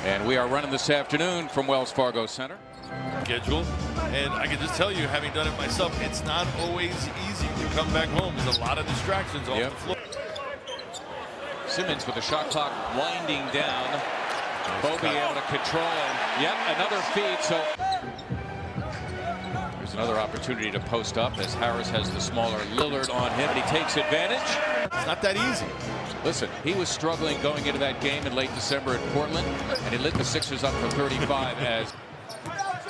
And we are running this afternoon from Wells Fargo Center. Schedule, and I can just tell you, having done it myself, it's not always easy to come back home. There's a lot of distractions off the floor. Simmons with the shot clock winding down. Bobby able to control, and yep, another feed. So there's another opportunity to post up as Harris has the smaller Lillard on him, and he takes advantage. It's not that easy. Listen, he was struggling going into that game in late December at Portland, and he lit the Sixers up for 35 as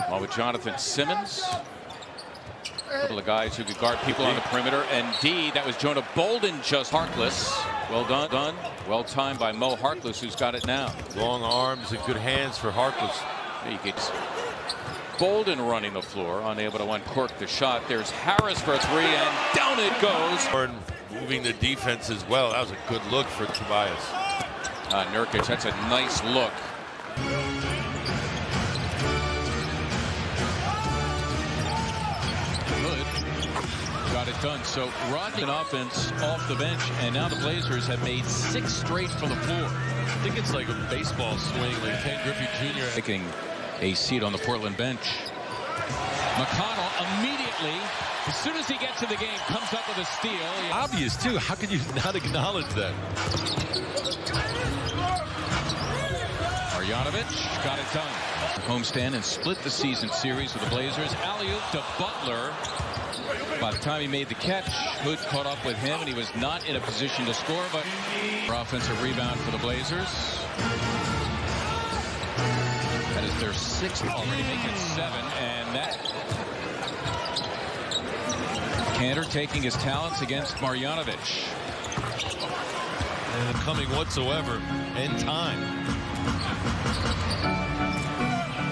well with Jonathan Simmons. A couple of guys who could guard people on the perimeter. And D, that was Jonah Bolden, just Harkless. Well done. Well timed by Mo Harkless, who's got it now. Long arms and good hands for Harkless. He gets Bolden running the floor, unable to uncork the shot. There's Harris for a three, and down it goes. Moving the defense as well. That was a good look for Tobias. Nurkic, that's a nice look. Got it done. So Rodney an offense off the bench, and now the Blazers have made 6 straight from the floor. I think it's like a baseball swing, like Ken Griffey Jr. taking a seat on the Portland bench. McConnell immediately, as soon as he gets to the game, comes up with a steal. Obvious too. How could you not acknowledge that? Marjanovic got it done. Homestand and split the season series with the Blazers. Alley-oop to Butler. By the time he made the catch, Hood caught up with him, and he was not in a position to score, but offensive rebound for the Blazers. That is their 6th, already making it 7, and that Kanter taking his talents against Marjanovic. And coming whatsoever in time.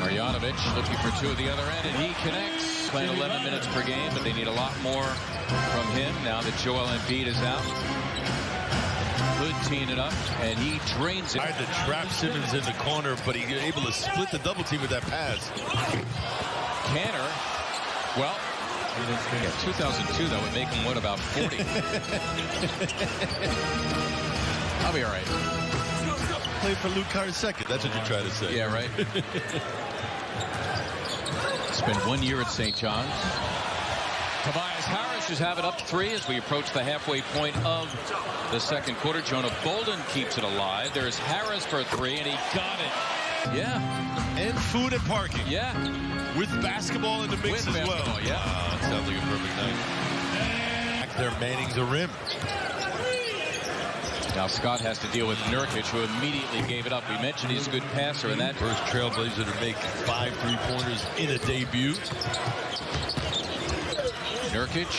Marjanovic looking for 2 at the other end, and he connects. Playing 11 minutes per game, but they need a lot more from him now that Joel Embiid is out. Hood teeing it up, and he drains it. Tried to trap Simmons in the corner, but he was able to split the double team with that pass. Kanter, well, yeah, 2002, that would make him, what, about 40? I'll be all right. Played for Luke Carr's second. That's what you're trying to say. Yeah, right. Spent 1 year at St. John's. Tobias Harris is having up 3 as we approach the halfway point of the second quarter. Jonah Bolden keeps it alive. There's Harris for a 3, and he got it. Yeah. And food and parking. Yeah. With basketball in the mix as well. Yeah. Wow, that sounds like a perfect night. Back there manning the rim. Now Scott has to deal with Nurkic, who immediately gave it up. We mentioned he's a good passer, and that first trailblazer to make 5 3-pointers in a debut. Nurkic,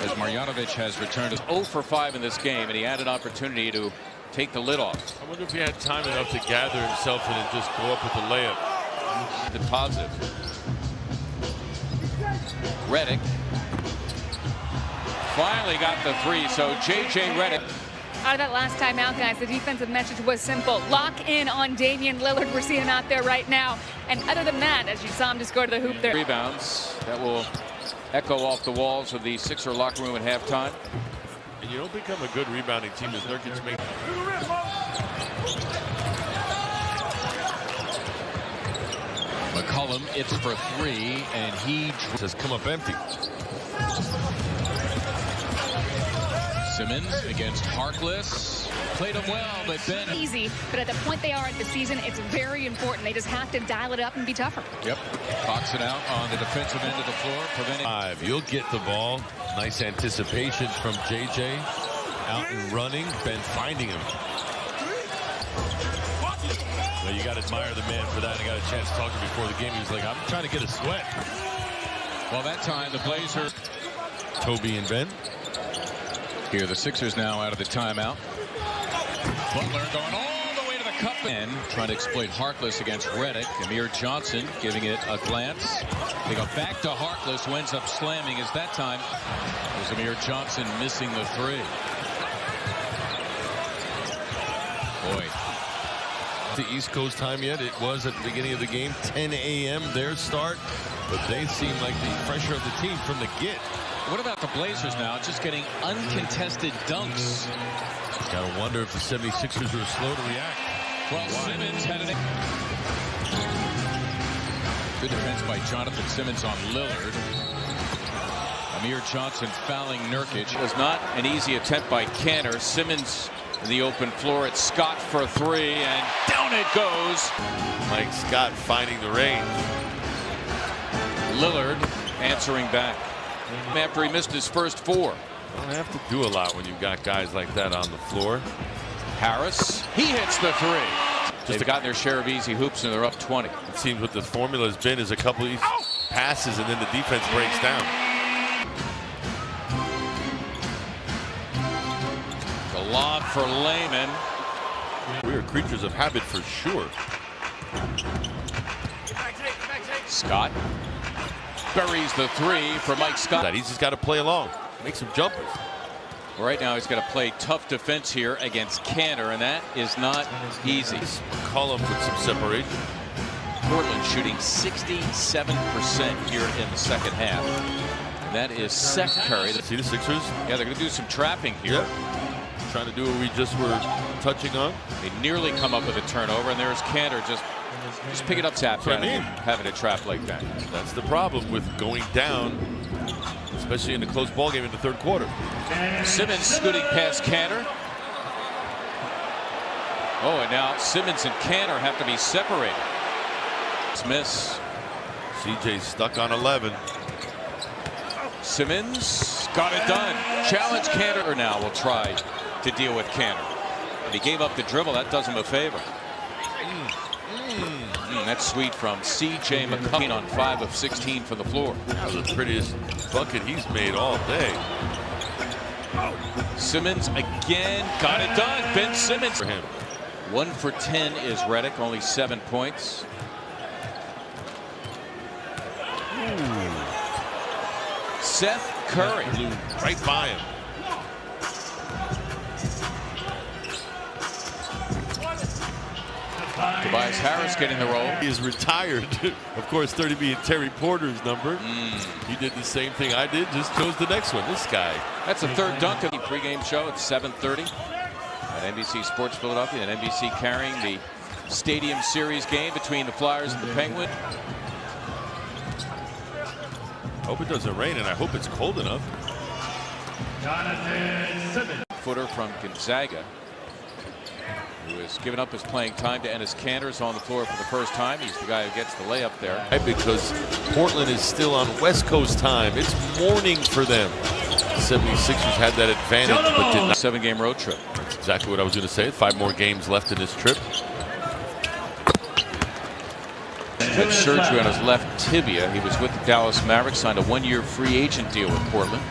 as Marjanovic has returned, is 0 for 5 in this game, and he had an opportunity to take the lid off. I wonder if he had time enough to gather himself and then just go up with the layup. The positive. Redick finally got the 3, so J.J. Redick. Out of that last timeout, guys, the defensive message was simple. Lock in on Damian Lillard. We're seeing him out there right now. And other than that, as you saw him just go to the hoop there. Rebounds that will echo off the walls of the Sixer locker room at halftime. And you don't become a good rebounding team as Nurkic makes. McCollum, it's for 3, and he has come up empty. Simmons against Harkless. Played him well, but then easy. But at the point they are in the season, it's very important. They just have to dial it up and be tougher. Yep. Box it out on the defensive end of the floor, preventing. 5. You'll get the ball. Nice anticipation from JJ. Out and running. Ben finding him. Well, you got to admire the man for that. I got a chance to talk to him before the game. He was like, I'm trying to get a sweat. Well, that time the Blazers. Toby and Ben. Here the Sixers now out of the timeout. Butler going all the way to the cup and trying to exploit Harkless against Redick. Amir Johnson giving it a glance. They go back to Harkless, who ends up slamming as that time was Amir Johnson missing the 3. Boy. The East Coast time yet. It was at the beginning of the game, 10 a.m. their start, but they seem like the pressure of the team from the get. What about the Blazers now? Just getting uncontested dunks. Gotta wonder if the 76ers are slow to react. Well, Simmons had an good defense by Jonathan Simmons on Lillard. Amir Johnson fouling Nurkic. It was not an easy attempt by Kanter. Simmons in the open floor. It's Scott for three, and down it goes. Mike Scott finding the range. Lillard answering back after he missed his first four. Don't have to do a lot when you've got guys like that on the floor. Harris, he hits the three. They've gotten their share of easy hoops, and they're up 20. It seems what the formula has been is a couple of passes and then the defense breaks down. The lob for Layman. We are creatures of habit for sure. Scott buries the three for Mike Scott. He's just got to play along, make some jumpers. Right now he's got to play tough defense here against Kanter, and that is not easy. McCollum with some separation. Portland shooting 67% here in the second half. And that is Seth Curry. See the Sixers? Yeah, they're going to do some trapping here. Yep. Trying to do what we just were touching on. They nearly come up with a turnover, and there's Kanter just picking up taps out of having a trap like that. That's the problem with going down, especially in a close ball game in the third quarter. Simmons scooting past Kanter. Oh, and now Simmons and Kanter have to be separated. Smith. CJ stuck on 11. Simmons got it done. Challenge Kanter now will try to deal with Kanter. But he gave up the dribble. That does him a favor. That's sweet from CJ McCollum on 5 of 16 from the floor. That was the prettiest bucket he's made all day. Simmons again got it done. Ben Simmons For him. 1 for 10 is Redick, only 7 points. Seth Curry Blew right by him. Tobias Harris getting the roll. He is retired. Of course, 30 being Terry Porter's number. He did the same thing I did, just chose the next one. This guy. That's the third dunk of the pregame show at 7:30 at NBC Sports Philadelphia, and NBC carrying the Stadium Series game between the Flyers and the Penguins. I hope it doesn't rain, and I hope it's cold enough. Footer from Gonzaga, who has given up his playing time to Enes Kanter, is on the floor for the first time. He's the guy who gets the layup there. Because Portland is still on West Coast time. It's morning for them. 76ers had that advantage, but did not. 7-game road trip. That's exactly what I was going to say. 5 more games left in this trip. Had surgery on his left tibia. He was with the Dallas Mavericks, signed a 1-year free agent deal with Portland.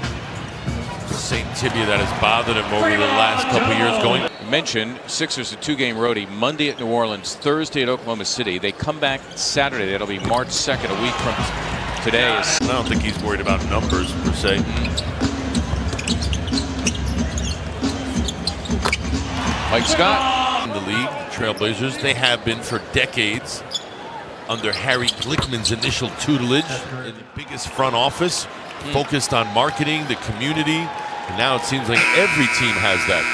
The same tibia that has bothered him over the last couple of years going. Mentioned Sixers a 2-game roadie. Monday at New Orleans, Thursday at Oklahoma City. They come back Saturday. That'll be March 2nd, a week from today. I don't think he's worried about numbers per se. Mike Scott. In the league, the Trailblazers, they have been for decades under Harry Glickman's initial tutelage in the biggest front office, focused on marketing, the community, and now it seems like every team has that.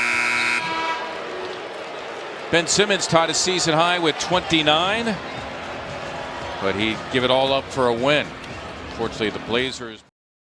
Ben Simmons tied a season high with 29, but he'd give it all up for a win. Fortunately, the Blazers